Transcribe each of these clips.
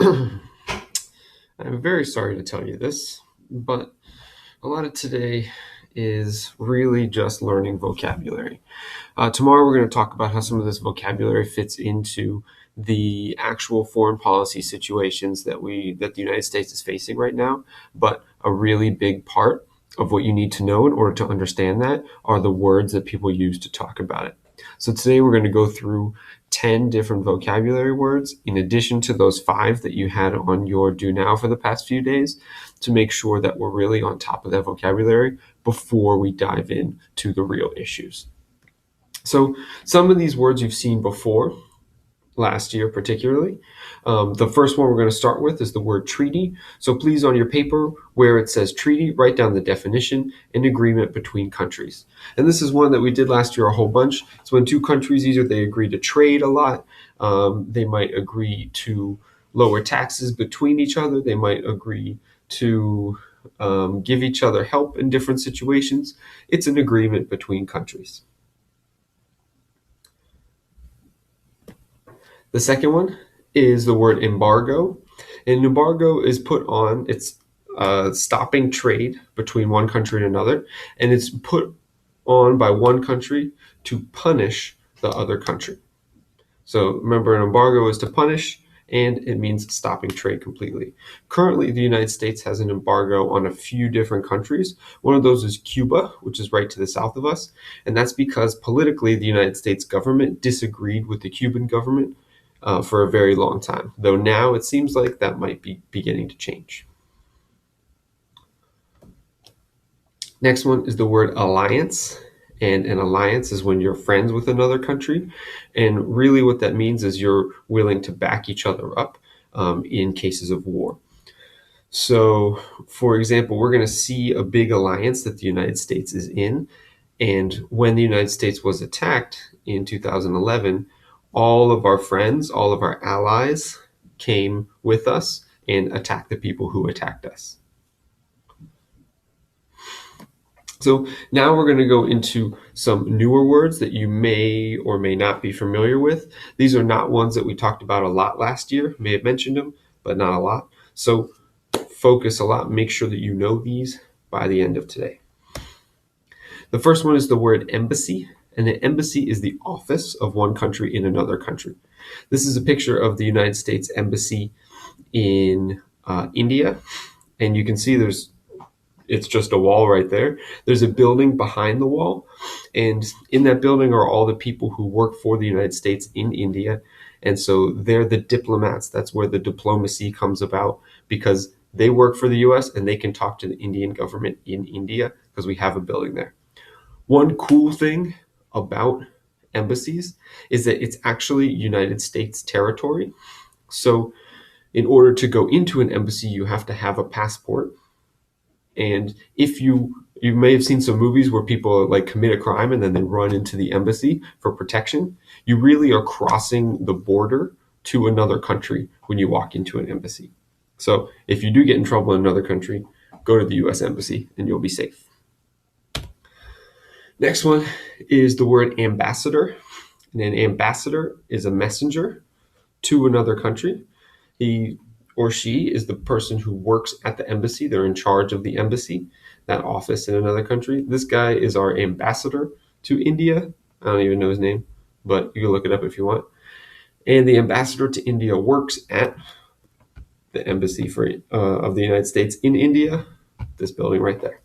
I'm very sorry to tell you this, but a lot of today is really just learning vocabulary. Tomorrow, we're going to talk about how some of this vocabulary fits into the actual foreign policy situations that the United States is facing right now. But a really big part of what you need to know in order to understand that are the words that people use to talk about it. So today we're going to go through 10 different vocabulary words in addition to those 5 that you had on your do now for the past few days to make sure that we're really on top of that vocabulary before we dive in to the real issues. So some of these words you've seen before, last year particularly. The first one we're going to start with is the word treaty. So please, on your paper where it says treaty, write down the definition: an agreement between countries. And this is one that we did last year a whole bunch. It's when two countries, either they agree to trade a lot, they might agree to lower taxes between each other, they might agree to give each other help in different situations. It's an agreement between countries. The second one is the word embargo. An embargo is put on, it's stopping trade between one country and another, and it's put on by one country to punish the other country. So remember, an embargo is to punish, and it means stopping trade completely. Currently, the United States has an embargo on a few different countries. One of those is Cuba, which is right to the south of us, and that's because politically the United States government disagreed with the Cuban government for a very long time, though now it seems like that might be beginning to change. Next one is the word alliance. And an alliance is when you're friends with another country. And really what that means is you're willing to back each other up in cases of war. So, for example, we're going to see a big alliance that the United States is in. And when the United States was attacked in 2011, all of our friends, all of our allies came with us and attacked the people who attacked us. So now we're going to go into some newer words that you may or may not be familiar with. These are not ones that we talked about a lot last year. May have mentioned them, but not a lot. So focus a lot. Make sure that you know these by the end of today. The first one is the word embassy. And an embassy is the office of one country in another country. This is a picture of the United States Embassy in India. And you can see it's just a wall right there. There's a building behind the wall. And in that building are all the people who work for the United States in India. And so they're the diplomats. That's where the diplomacy comes about, because they work for the US and they can talk to the Indian government in India because we have a building there. One cool thing about embassies is that it's actually United States territory. So in order to go into an embassy, you have to have a passport. And if you may have seen some movies where people like commit a crime and then they run into the embassy for protection. You really are crossing the border to another country when you walk into an embassy. So if you do get in trouble in another country, go to the US Embassy and you'll be safe. Next one is the word ambassador. And an ambassador is a messenger to another country. He or she is the person who works at the embassy. They're in charge of the embassy, that office in another country. This guy is our ambassador to India. I don't even know his name, but you can look it up if you want. And the ambassador to India works at the embassy of the United States in India, this building right there.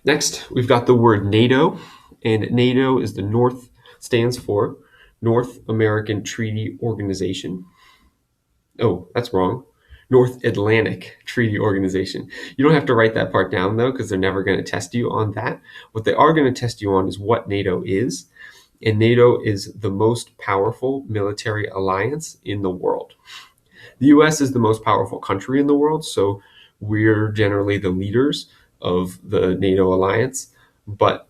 Next, we've got the word NATO, and NATO stands for North American Treaty Organization. Oh, that's wrong. North Atlantic Treaty Organization. You don't have to write that part down, though, because they're never going to test you on that. What they are going to test you on is what NATO is. And NATO is the most powerful military alliance in the world. The US is the most powerful country in the world, so we're generally the leaders of the NATO alliance, but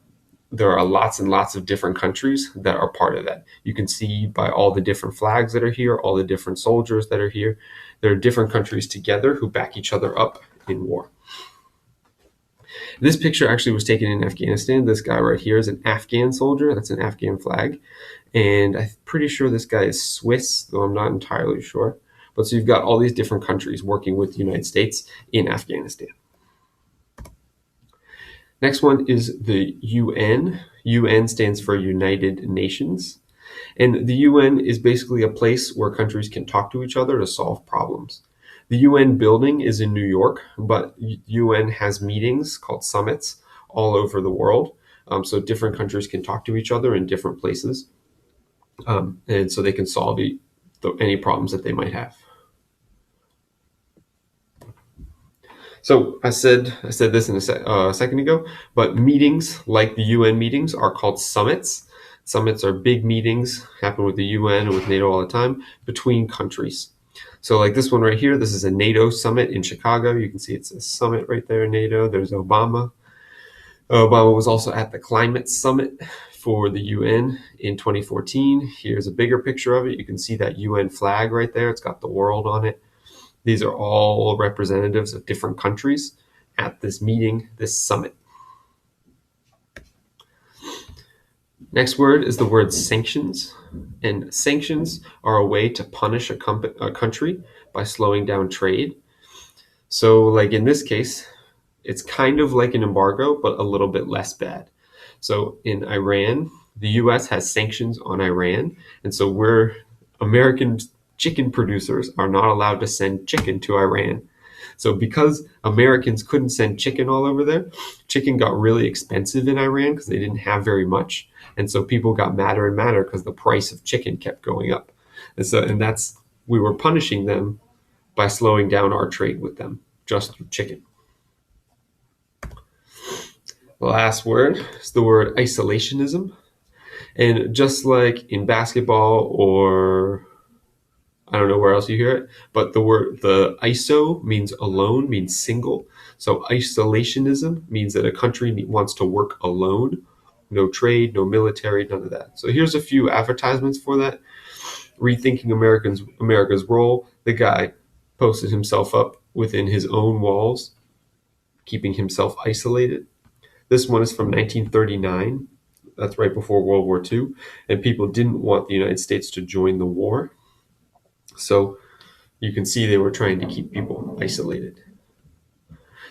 there are lots and lots of different countries that are part of that. You can see by all the different flags that are here, all the different soldiers that are here, there are different countries together who back each other up in war. This picture actually was taken in Afghanistan. This guy right here is an Afghan soldier. That's an Afghan flag. And I'm pretty sure this guy is Swiss, though I'm not entirely sure. But so you've got all these different countries working with the United States in Afghanistan. Next one is the UN. UN stands for United Nations. And the UN is basically a place where countries can talk to each other to solve problems. The UN building is in New York, but UN has meetings called summits all over the world. So different countries can talk to each other in different places. And so they can solve any problems that they might have. So I said this in a second ago, but meetings like the UN meetings are called summits. Summits are big meetings, happen with the UN and with NATO all the time, between countries. So like this one right here, this is a NATO summit in Chicago. You can see it's a summit right there in NATO. There's Obama. Obama was also at the climate summit for the UN in 2014. Here's a bigger picture of it. You can see that UN flag right there. It's got the world on it. These are all representatives of different countries at this meeting, this summit. Next word is the word sanctions. And sanctions are a way to punish a country by slowing down trade. So like in this case, it's kind of like an embargo, but a little bit less bad. So in Iran, the US has sanctions on Iran. And so American chicken producers are not allowed to send chicken to Iran. So because Americans couldn't send chicken all over there, chicken got really expensive in Iran because they didn't have very much. And so people got madder and madder because the price of chicken kept going up. We were punishing them by slowing down our trade with them just through chicken. The last word is the word isolationism. And just like in basketball or I don't know where else you hear it, but the ISO means alone, means single. So isolationism means that a country wants to work alone. No trade, no military, none of that. So here's a few advertisements for that. Rethinking America's role. The guy posted himself up within his own walls, keeping himself isolated. This one is from 1939. That's right before World War II. And people didn't want the United States to join the war. So you can see they were trying to keep people isolated.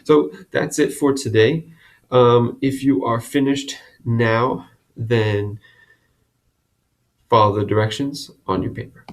So that's it for today. If you are finished now, then follow the directions on your paper.